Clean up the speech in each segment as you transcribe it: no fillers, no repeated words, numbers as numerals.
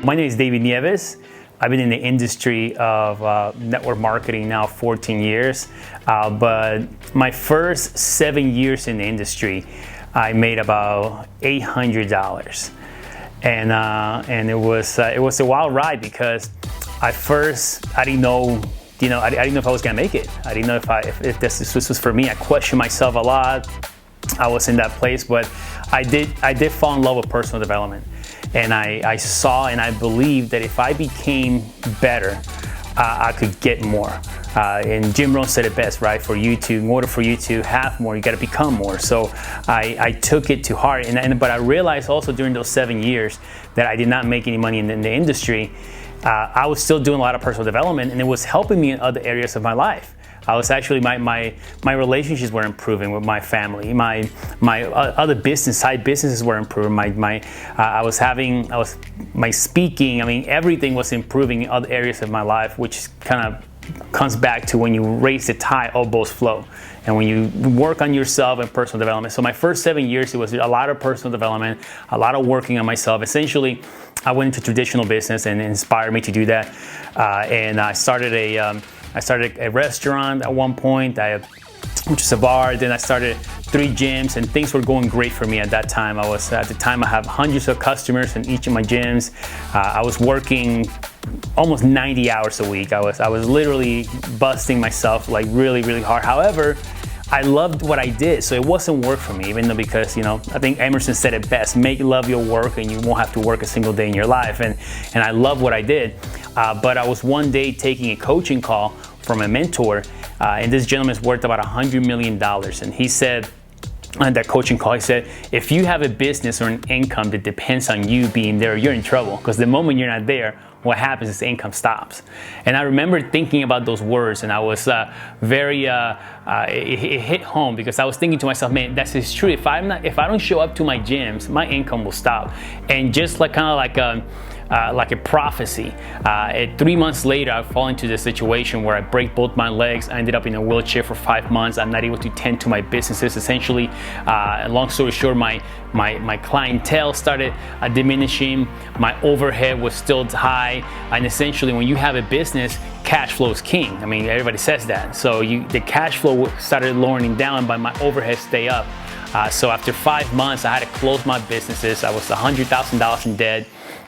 My name is David Nieves. I've been in the industry of network marketing now 14 years, but my first 7 years in the industry, I made about $800, and it was a wild ride because I didn't know, I didn't know if I was gonna make it. I didn't know if this was for me. I questioned myself a lot. I was in that place, but I did fall in love with personal development. And I saw and I believed that if I became better, I could get more. And Jim Rohn said it best, right? In order for you to have more, you got to become more. So I took it to heart. But I realized also during those 7 years that I did not make any money in the industry. I was still doing a lot of personal development, and it was helping me in other areas of my life. I was actually, my relationships were improving with my family. My other side businesses were improving. My speaking, everything was improving in other areas of my life, which kind of comes back to when you raise the tide, all boats flow. And when you work on yourself and personal development. So my first 7 years, it was a lot of personal development, a lot of working on myself. Essentially, I went into traditional business and it inspired me to do that. And I started a restaurant at one point, which is a bar. Then I started 3 gyms, and things were going great for me at that time. I have hundreds of customers in each of my gyms. I was working almost 90 hours a week. I was literally busting myself like really, really hard. However, I loved what I did, so it wasn't work for me, even though because, I think Emerson said it best, make love your work and you won't have to work a single day in your life. And I love what I did. But I was one day taking a coaching call from a mentor, and this gentleman's worth about $100 million. And he said, on that coaching call, he said, if you have a business or an income that depends on you being there, you're in trouble. Because the moment you're not there, what happens is the income stops. And I remember thinking about those words, and I was it hit home because I was thinking to myself, man, that's true. If I don't show up to my gyms, my income will stop. And just like a prophecy. 3 months later, I fall into the situation where I break both my legs. I ended up in a wheelchair for 5 months. I'm not able to tend to my businesses. Essentially, long story short, my clientele started diminishing. My overhead was still high. And essentially, when you have a business, cash flow is king. Everybody says that. So the cash flow started lowering down, but my overhead stayed up. So after 5 months, I had to close my businesses. I was $100,000 in debt.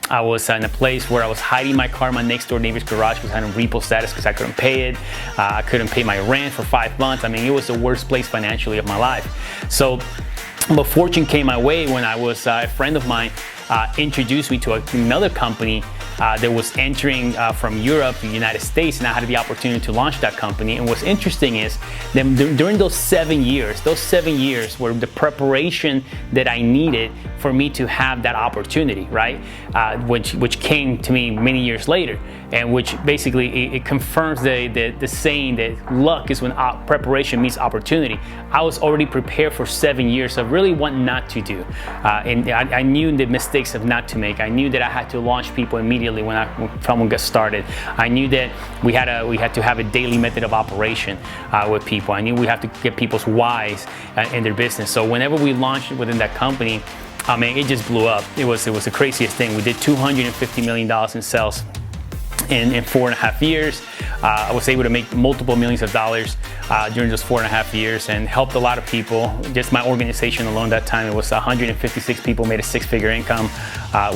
I was in a place where I was hiding my car in my next door neighbor's garage because I had a repo status because I couldn't pay it. I couldn't pay my rent for 5 months. It was the worst place financially of my life. So, but fortune came my way when a friend of mine introduced me to another company that was entering from Europe, the United States, and I had the opportunity to launch that company. And what's interesting is that during those 7 years were the preparation that I needed for me to have that opportunity, right? Which came to me many years later, and which basically it confirms the saying that luck is when preparation meets opportunity. I was already prepared for 7 years of really what not to do, and I knew the mistakes of not to make. I knew that I had to launch people immediately when someone got started. I knew that we had to have a daily method of operation with people. I knew we had to get people's whys in their business. So whenever we launched within that company, it just blew up. It was the craziest thing. We did $250 million in sales in 4.5 years. I was able to make multiple millions of dollars during those 4.5 years and helped a lot of people. Just my organization alone that time, it was 156 people made a 6-figure income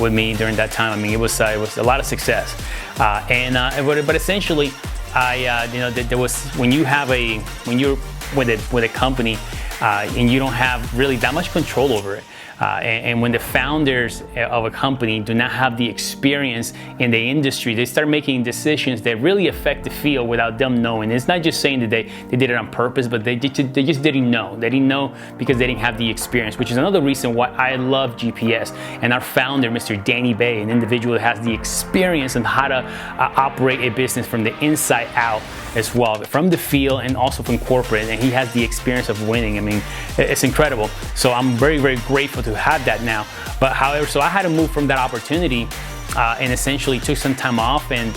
with me during that time. It was a lot of success. But essentially, there was when you're with a company and you don't have really that much control over it. And when the founders of a company do not have the experience in the industry, they start making decisions that really affect the field without them knowing. It's not just saying that they did it on purpose, but they just didn't know. They didn't know because they didn't have the experience, which is another reason why I love GPS. And our founder, Mr. Danny Bay, an individual that has the experience on how to operate a business from the inside out as well, from the field and also from corporate. And he has the experience of winning. It's incredible. So I'm very, very grateful to have that now. But however, so I had to move from that opportunity and essentially took some time off. And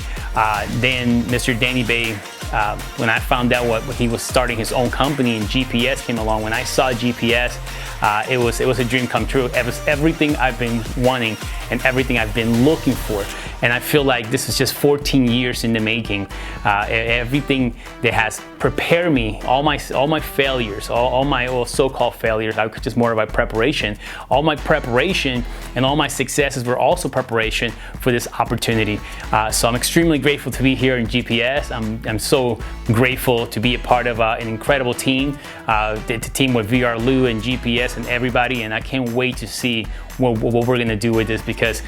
then Mr. Danny Bay, when I found out what he was starting his own company and GPS came along, when I saw GPS, it was a dream come true. It was everything I've been wanting and everything I've been looking for. And I feel like this is just 14 years in the making. Everything that has prepared me, all my failures, all my so-called failures, I could just more of my preparation. All my preparation and all my successes were also preparation for this opportunity. So I'm extremely grateful to be here in GPS. I'm so grateful to be a part of an incredible team, the team with VRLU and GPS and everybody, and I can't wait to see what we're gonna do with this, because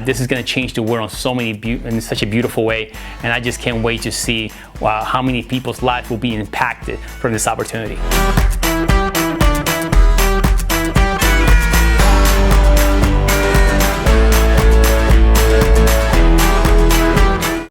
this is gonna change the world in such a beautiful way, and I just can't wait to see how many people's lives will be impacted from this opportunity.